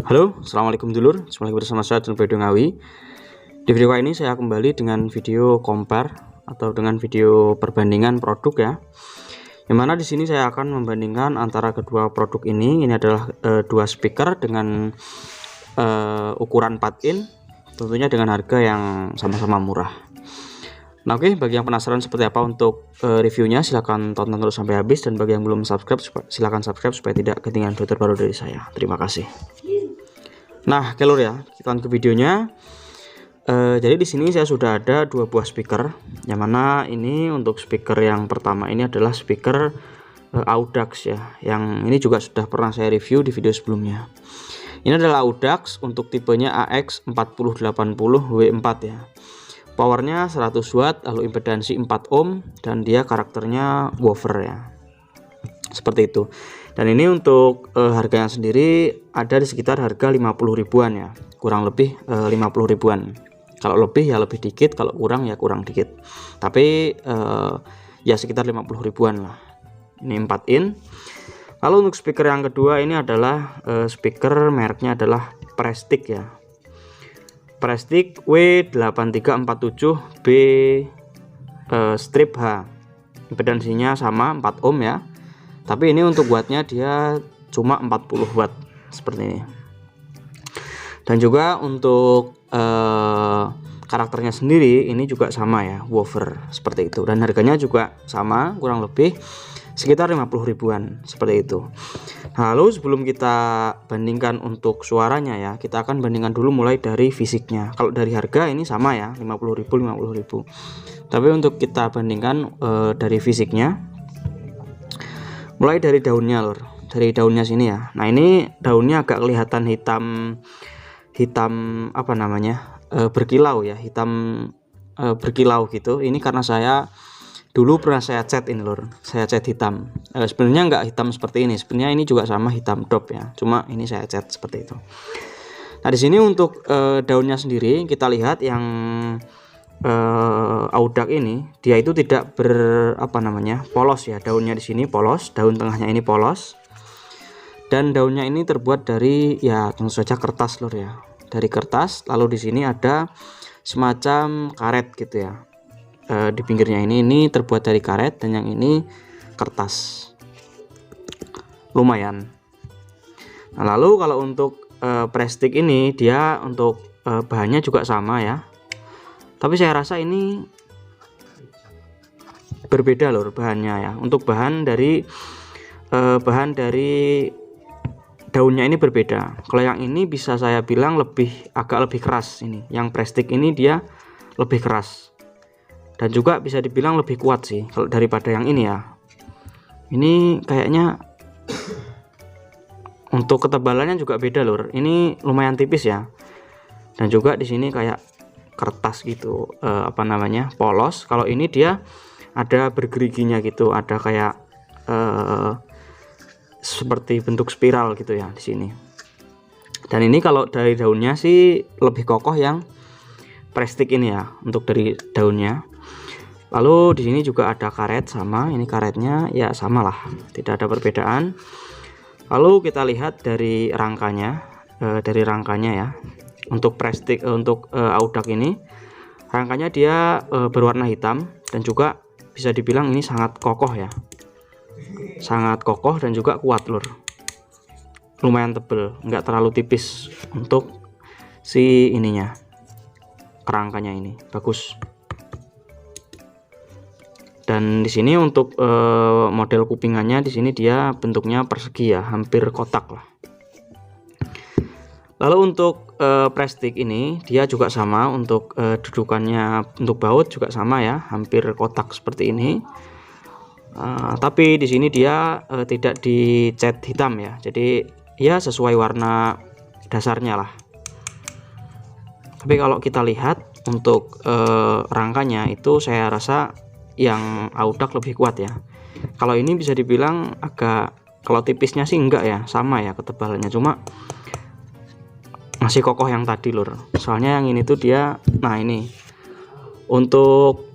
Halo, assalamualaikum dulur. Kembali bersama saya John Bedo Ngawi. Di video kali ini saya kembali dengan video compare atau dengan video perbandingan produk ya. Yang mana di sini saya akan membandingkan antara kedua produk ini. Ini adalah dua speaker dengan ukuran 4 in, tentunya dengan harga yang sama-sama murah. Nah, oke, bagi yang penasaran seperti apa untuk reviewnya, silahkan tonton terus sampai habis, dan bagi yang belum subscribe silahkan subscribe supaya tidak ketinggalan video terbaru dari saya. Terima kasih. Nah, oke lur ya, kita lanjut ke videonya. Jadi di sini saya sudah ada dua buah speaker, yang mana ini untuk speaker yang pertama ini adalah speaker Audax ya, yang ini juga sudah pernah saya review di video sebelumnya. Ini adalah Audax untuk tipenya AX4080W4 ya. Powernya 100 watt, lalu impedansi 4 ohm, dan dia karakternya woofer ya. Seperti itu. Dan ini untuk harganya sendiri ada di sekitar harga 50 ribuan ya, kurang lebih 50 ribuan. Kalau lebih ya lebih dikit, kalau kurang ya kurang dikit, tapi ya sekitar 50 ribuan lah. Ini 4 in. Lalu untuk speaker yang kedua ini adalah speaker mereknya adalah Prestige ya, Prestige W8347B strip H. Impedansinya sama 4 ohm ya, tapi ini untuk wattnya dia cuma 40 watt seperti ini. Dan juga untuk karakternya sendiri ini juga sama ya, woofer seperti itu, dan harganya juga sama, kurang lebih sekitar 50 ribuan seperti itu. Nah, lalu sebelum kita bandingkan untuk suaranya ya, kita akan bandingkan dulu mulai dari fisiknya. Kalau dari harga ini sama ya, 50.000 50.000. Tapi untuk kita bandingkan dari fisiknya, mulai dari daunnya lur, dari daunnya sini ya. Nah, ini daunnya agak kelihatan hitam apa namanya, berkilau ya, hitam berkilau gitu. Ini karena saya dulu pernah saya cat ini lur, saya cat hitam. Sebenarnya nggak hitam seperti ini, sebenarnya ini juga sama hitam dop ya, cuma ini saya cat seperti itu. Nah, di sini untuk daunnya sendiri kita lihat yang Audax ini dia itu tidak polos ya, daunnya di sini polos, daun tengahnya ini polos, dan daunnya ini terbuat dari ya tentu saja kertas lur ya, dari kertas. Lalu di sini ada semacam karet gitu ya, di pinggirnya ini terbuat dari karet, dan yang ini kertas, lumayan. Nah, lalu kalau untuk Prestige ini dia untuk bahannya juga sama ya, tapi saya rasa ini berbeda lur bahannya ya. Untuk bahan dari daunnya ini berbeda. Kalau yang ini bisa saya bilang agak lebih keras. Ini yang Prestige ini dia lebih keras, dan juga bisa dibilang lebih kuat sih kalau daripada yang ini ya. Ini kayaknya untuk ketebalannya juga beda lur, ini lumayan tipis ya, dan juga di sini kayak kertas gitu, polos. Kalau ini dia ada bergeriginya gitu, ada kayak seperti bentuk spiral gitu ya di sini. Dan ini kalau dari daunnya sih lebih kokoh yang Prestige ini ya, untuk dari daunnya. Lalu di sini juga ada karet sama, ini karetnya ya sama lah, tidak ada perbedaan. Lalu kita lihat dari rangkanya, ya. Untuk Prestige untuk Audax ini rangkanya dia berwarna hitam, dan juga bisa dibilang ini sangat kokoh ya, sangat kokoh dan juga kuat lur, lumayan tebel, nggak terlalu tipis. Untuk si ininya, kerangkanya ini bagus. Dan di sini untuk model kupingannya di sini dia bentuknya persegi ya, hampir kotak lah. Lalu untuk Prestige ini dia juga sama, untuk dudukannya, untuk baut juga sama ya, hampir kotak seperti ini. Tapi di sini dia tidak dicat hitam ya, jadi ya sesuai warna dasarnya lah. Tapi kalau kita lihat untuk rangkanya itu saya rasa yang Audax lebih kuat ya. Kalau ini bisa dibilang agak, kalau tipisnya sih enggak ya, sama ya ketebalannya, cuma masih kokoh yang tadi lur. Soalnya yang ini tuh dia, nah ini untuk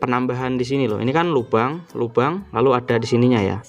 penambahan di sini loh, ini kan lubang lalu ada di sininya ya.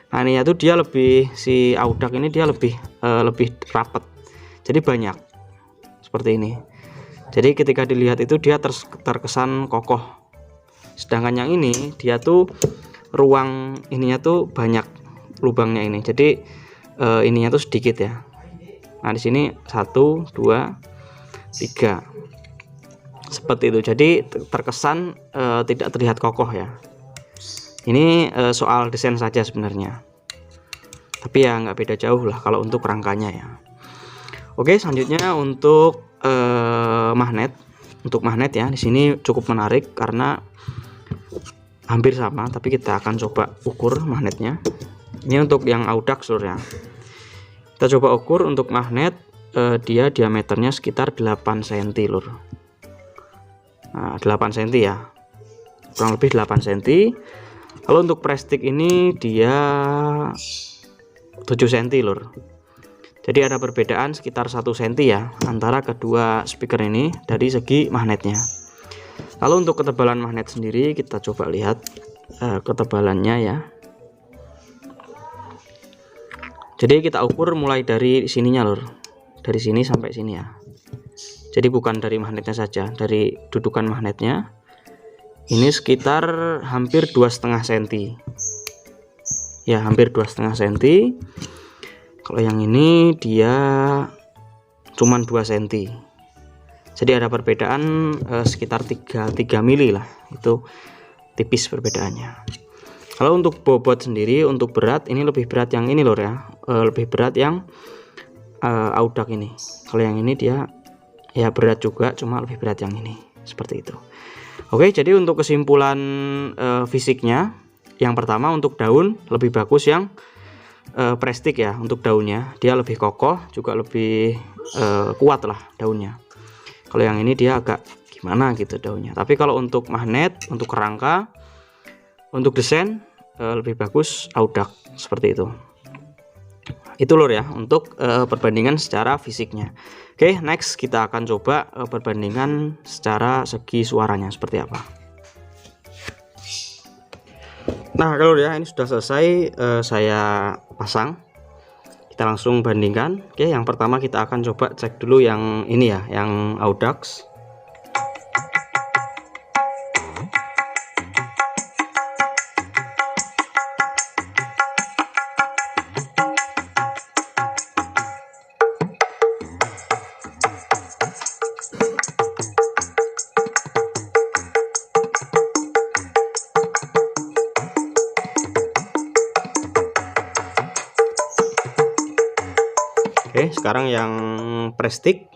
Nah ini tuh dia lebih, si audak ini dia lebih rapat, jadi banyak seperti ini. Jadi ketika dilihat itu dia terkesan kokoh. Sedangkan yang ini dia tuh ruang ininya tuh banyak lubangnya ini, jadi ininya tuh sedikit ya. Nah di sini 1 2 3 seperti itu, jadi terkesan tidak terlihat kokoh ya. Ini soal desain saja sebenarnya, tapi ya nggak beda jauh lah kalau untuk rangkanya ya. Oke, selanjutnya untuk magnet. Untuk magnet ya, di sini cukup menarik karena hampir sama, tapi kita akan coba ukur magnetnya. Ini untuk yang audak seluruh ya. Kita coba ukur untuk magnet, dia diameternya sekitar 8 cm lur. Nah, 8 cm ya, kurang lebih 8 cm. Kalau untuk plastik ini dia 7 cm lur. Jadi ada perbedaan sekitar 1 cm ya antara kedua speaker ini dari segi magnetnya. Lalu untuk ketebalan magnet sendiri kita coba lihat ketebalannya ya. Jadi kita ukur mulai dari sininya lur, dari sini sampai sini ya. Jadi bukan dari magnetnya saja, dari dudukan magnetnya ini sekitar hampir 2,5 cm ya, hampir 2,5 cm. Kalau yang ini dia cuman 2 cm, jadi ada perbedaan sekitar 3 mili lah, itu tipis perbedaannya. Kalau untuk bobot sendiri, untuk berat ini lebih berat yang ini lor ya, lebih berat yang audak ini. Kalau yang ini dia ya berat juga, cuma lebih berat yang ini, seperti itu. Oke, jadi untuk kesimpulan fisiknya, yang pertama untuk daun lebih bagus yang plastik ya. Untuk daunnya dia lebih kokoh, juga lebih kuat lah daunnya. Kalau yang ini dia agak gimana gitu daunnya. Tapi kalau untuk magnet, untuk kerangka, untuk desain lebih bagus audak, seperti itu. Itu lur ya untuk perbandingan secara fisiknya. Oke, next kita akan coba perbandingan secara segi suaranya seperti apa. Nah kalau ya ini sudah selesai, saya pasang. Kita langsung bandingkan. Oke, yang pertama kita akan coba cek dulu yang ini ya, yang audax. Oke, sekarang yang plastik.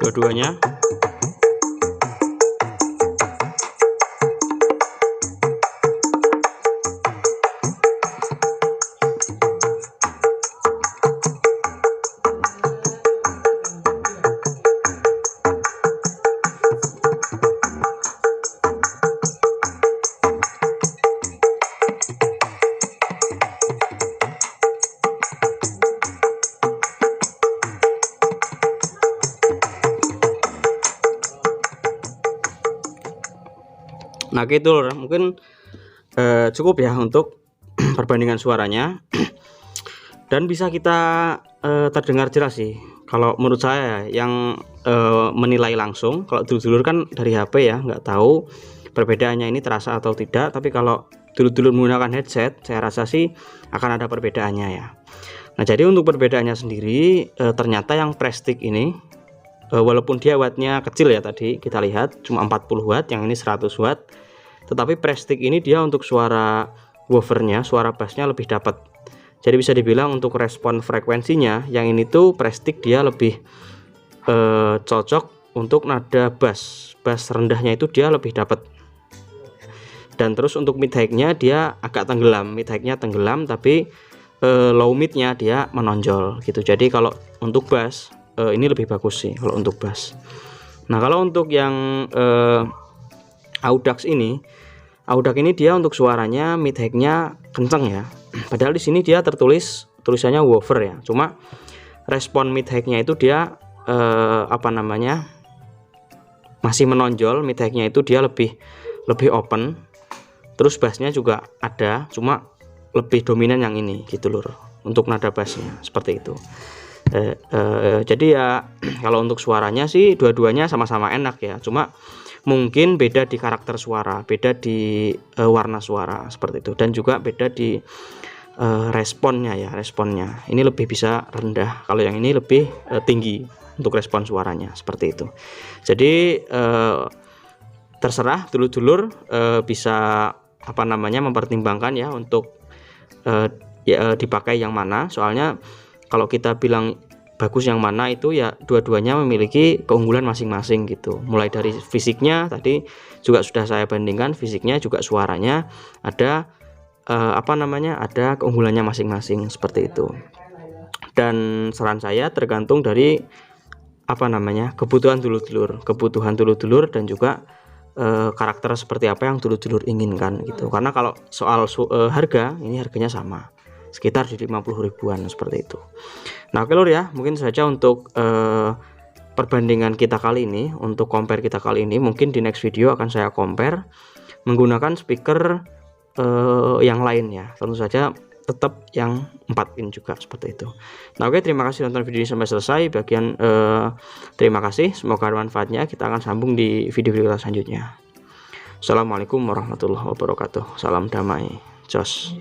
Dua-duanya. Nah gitu loh, mungkin cukup ya untuk perbandingan suaranya dan bisa kita terdengar jelas sih. Kalau menurut saya yang menilai langsung, kalau dulur-dulur kan dari HP ya, nggak tahu perbedaannya ini terasa atau tidak. Tapi kalau dulur-dulur menggunakan headset, saya rasa sih akan ada perbedaannya ya. Nah jadi untuk perbedaannya sendiri ternyata yang plastik ini walaupun dia wattnya kecil ya, tadi kita lihat cuma 40 watt, yang ini 100 watt, tetapi Prestige ini dia untuk suara woofernya, suara bassnya lebih dapat. Jadi bisa dibilang untuk respon frekuensinya yang ini tuh Prestige dia lebih cocok untuk nada bass rendahnya itu dia lebih dapat. Dan terus untuk mid high-nya dia agak tenggelam, mid high-nya tenggelam, tapi low mid-nya dia menonjol gitu. Jadi kalau untuk bass ini lebih bagus sih kalau untuk bass. Nah, kalau untuk yang Audax ini dia untuk suaranya mid high-nya kenceng ya. Padahal di sini dia tertulis tulisannya woofer ya. Cuma respon mid high-nya itu dia masih menonjol, mid high-nya itu dia lebih open. Terus bassnya juga ada, cuma lebih dominan yang ini gitu lur. Untuk nada bassnya seperti itu. Jadi ya kalau untuk suaranya sih dua-duanya sama-sama enak ya. Cuma mungkin beda di karakter suara, beda di warna suara seperti itu, dan juga beda di responnya ya, responnya ini lebih bisa rendah, kalau yang ini lebih tinggi untuk respon suaranya seperti itu. Jadi terserah dulur-dulur bisa mempertimbangkan ya untuk dipakai yang mana. Soalnya kalau kita bilang bagus yang mana itu ya dua-duanya memiliki keunggulan masing-masing gitu. Mulai dari fisiknya tadi juga sudah saya bandingkan, fisiknya juga suaranya ada ada keunggulannya masing-masing seperti itu. Dan saran saya tergantung dari kebutuhan dulur-dulur dan juga karakter seperti apa yang dulur-dulur inginkan gitu. Karena kalau soal harga, ini harganya sama, sekitar di 50 ribuan seperti itu. Nah oke lur ya, mungkin saja untuk perbandingan kita kali ini, untuk compare kita kali ini. Mungkin di next video akan saya compare menggunakan speaker yang lain ya, tentu saja tetap yang 4 in juga seperti itu. Nah oke, terima kasih nonton video ini sampai selesai. Terima kasih, semoga ada manfaatnya. Kita akan sambung di video-video selanjutnya. Assalamualaikum warahmatullahi wabarakatuh. Salam damai, jos.